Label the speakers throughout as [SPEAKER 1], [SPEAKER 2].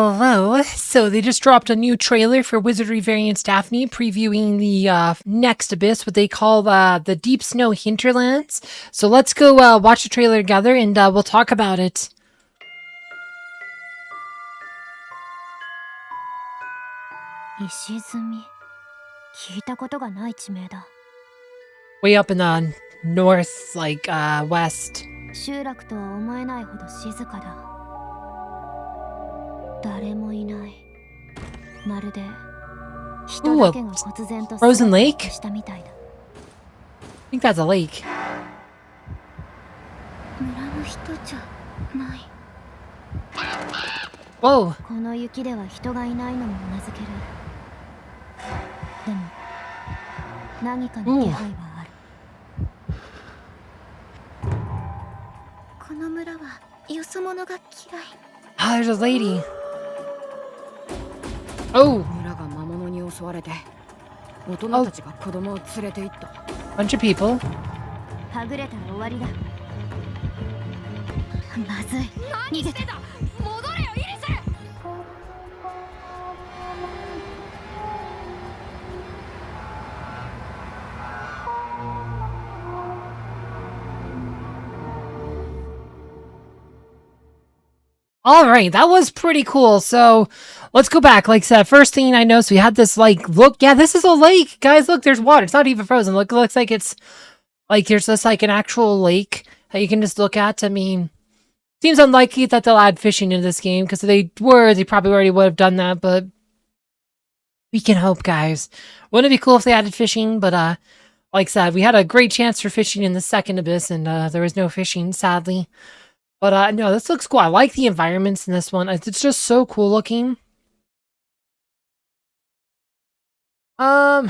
[SPEAKER 1] Hello. So they just dropped a new trailer for Wizardry Variants Daphne, previewing the next abyss, what they call the Deepsnow Hinterlands. So let's go watch the trailer together, and we'll talk about it. Way up in the north, like west. Ooh, a frozen lake? I think that's a lake. Whoa. Ooh. Ah, there's a lady. Oh. Bunch of people. Alright, that was pretty cool. So let's go back. Like I said, first thing I noticed, we had this like look. Yeah, this is a lake. Guys, look, there's water. It's not even frozen. Look, it looks like it's like there's just like an actual lake that you can just look at. I mean, seems unlikely that they'll add fishing into this game, because if they were, they probably already would have done that, but we can hope, guys. Wouldn't it be cool if they added fishing? But like I said, we had a great chance for fishing in the second abyss, and there was no fishing, sadly. But no, this looks cool. I like the environments in this one. It's just so cool looking. Yeah,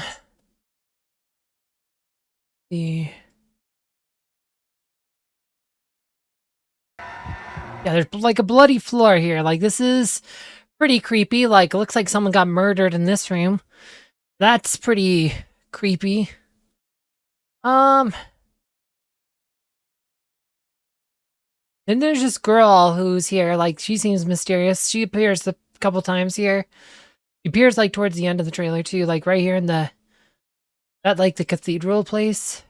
[SPEAKER 1] there's like a bloody floor here. Like, this is pretty creepy. Like, it looks like someone got murdered in this room. That's pretty creepy. Then there's this girl who's here. Like, she seems mysterious. She appears a couple times here. She appears like towards the end of the trailer too. Like right here in that like the cathedral place.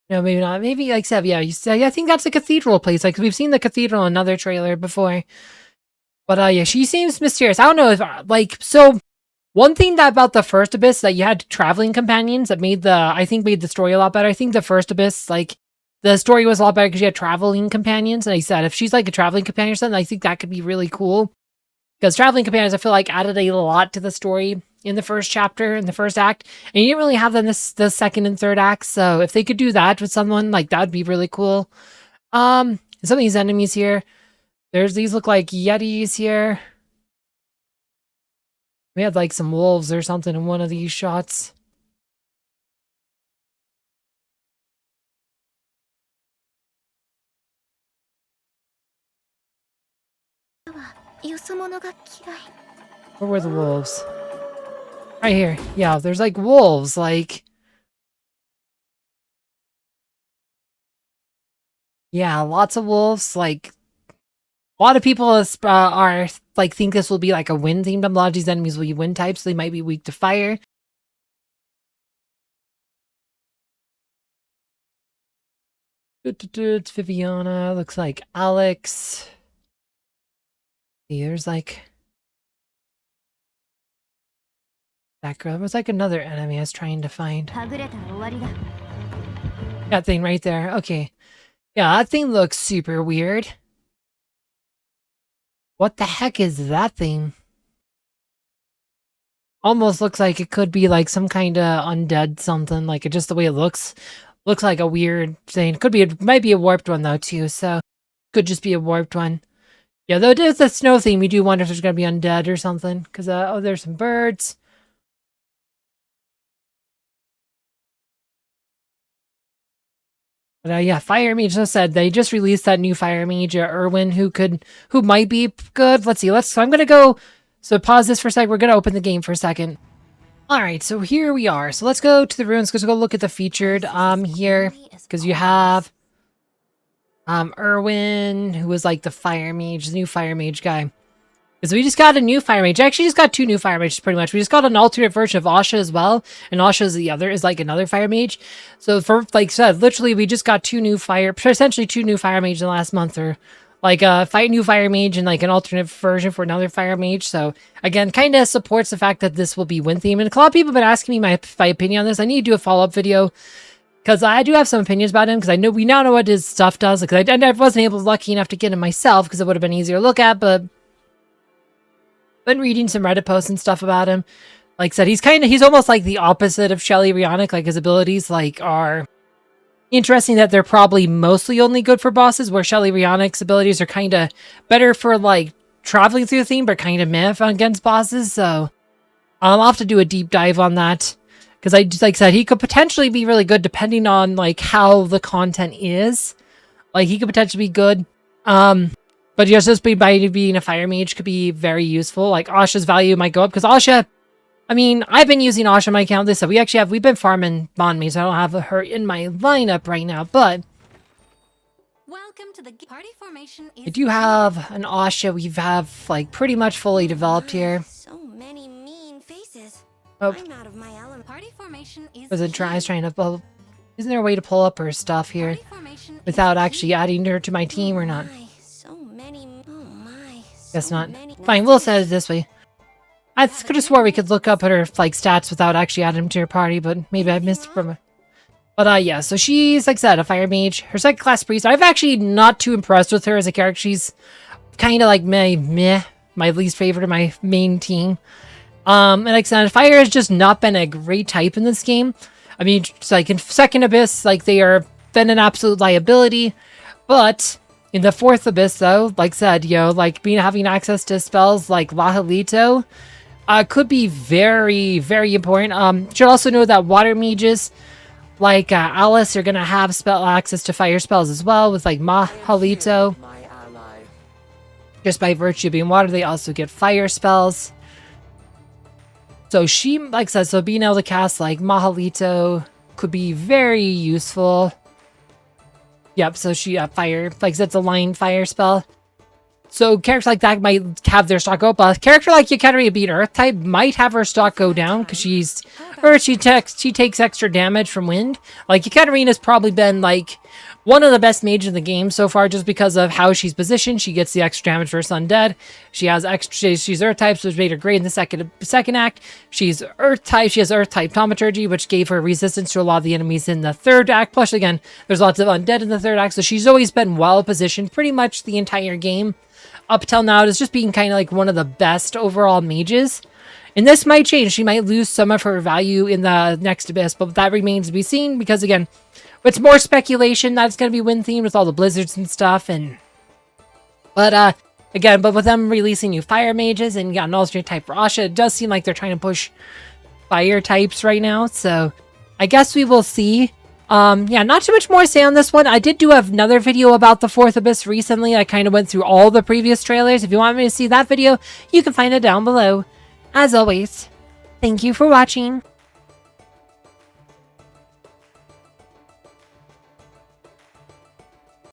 [SPEAKER 1] No, maybe not. Maybe like Sev. Yeah, I think that's a cathedral place. Like, we've seen the cathedral in another trailer before. But yeah, she seems mysterious. I don't know if like, so one thing that about the first abyss, that you had traveling companions that made the story a lot better. I think the first abyss, like, the story was a lot better because you had traveling companions. And I said, if she's like a traveling companion or something, I think that could be really cool. Because traveling companions, I feel like, added a lot to the story in the first chapter, in the first act. And you didn't really have them the second and third acts. So if they could do that with someone, like, that would be really cool. Some of these enemies here. These look like yetis here. We had like some wolves or something in one of these shots. Where were the wolves? Right here. Yeah, there's like wolves, like... Yeah, lots of wolves, like... A lot of people are like think this will be like a wind theme. A lot of these enemies will be wind types, so they might be weak to fire. It's Viviana. Looks like Alex. There's like that girl. There was like another enemy I was trying to find. That thing right there. Okay. Yeah, that thing looks super weird. What the heck is that thing? Almost looks like it could be like some kind of undead something. Like, just the way it looks like a weird thing. It might be a warped one though too. So could just be a warped one. Yeah, though it is the snow theme. We do wonder if there's gonna be undead or something. Cause oh, there's some birds. But yeah, Fire Mage just said they just released that new Fire Mage, Erwin, who might be good. Let's see. So I'm gonna go. So pause this for a sec. We're gonna open the game for a second. All right, so here we are. So let's go to the ruins. Let's go look at the featured here, because you have Erwin, who was like the Fire Mage, the new Fire Mage guy. Because we just got a new fire mage. Actually, just got 2 new fire mages, pretty much. We just got an alternate version of Asha as well. And Asha is like another fire mage. So for, like I said, literally we just got essentially 2 new fire mages in the last month. Or like a new fire mage and like an alternate version for another fire mage. So again, kind of supports the fact that this will be wind theme. And a lot of people have been asking me my opinion on this. I need to do a follow-up video. Because I do have some opinions about him. Because we now know what his stuff does. Because I wasn't lucky enough to get him myself. Because it would have been easier to look at. But been reading some Reddit posts and stuff about him. Like I said, he's almost like the opposite of Shelly Rionic. Like his abilities are interesting that they're probably mostly only good for bosses, where Shelly Rionic's abilities are kind of better for like traveling through the theme, but kind of meh against bosses. So I'll have to do a deep dive on that. Because like I said, he could potentially be really good depending on like how the content is. Like he could potentially be good. But just by being a fire mage could be very useful. Like Asha's value might go up because Asha, I mean, I've been using Asha on my account. We've been farming Mon Me, so I don't have her in my lineup right now. But
[SPEAKER 2] welcome to the party formation.
[SPEAKER 1] I do have an Asha. We have like pretty much fully developed here.
[SPEAKER 2] So many mean faces.
[SPEAKER 1] Oh,
[SPEAKER 2] I'm out of my element. Party formation is.
[SPEAKER 1] I was trying to pull. Isn't there a way to pull up her stuff here without actually adding her to my team or not? Guess not. Fine, we'll set it this way. I could have swore we could look up her like stats without actually adding them to her party, but maybe I missed from her. But yeah, so she's like I said, a fire mage. Her second class priest. I'm actually not too impressed with her as a character. She's kind of like my least favorite of my main team. And like I said, fire has just not been a great type in this game. I mean, it's like in second abyss, like they are been an absolute liability, but in the fourth abyss, though, like I said, like having access to spells like Lahalito could be very, very important. Should also know that water mages like Alice are gonna have spell access to fire spells as well with like Mahalito. Just by virtue of being water, they also get fire spells. So she, like I said, so being able to cast like Mahalito could be very useful. Yep, so she fire, like that's a line fire spell. So characters like that might have their stock go up. A character like Kathrine being Earth type might have her stock go down because she takes extra damage from wind. Like Kathrine has probably been like one of the best mages in the game so far just because of how she's positioned. She gets the extra damage versus undead. She's Earth type, so which made her great in the second act. She's Earth type. She has Earth type thaumaturgy, which gave her resistance to a lot of the enemies in the third act. Plus, again, there's lots of undead in the third act, so she's always been well positioned pretty much the entire game. Up till now, it's just being kind of like one of the best overall mages. And this might change. She might lose some of her value in the next abyss, but that remains to be seen because, again, it's more speculation that it's going to be wind themed with all the blizzards and stuff. But with them releasing new fire mages and an alternate type for Asha, it does seem like they're trying to push fire types right now. So I guess we will see. Yeah, not too much more to say on this one. I did do another video about the fourth abyss recently. I kind of went through all the previous trailers. If you want me to see that video, you can find it down below. As always, thank you for watching.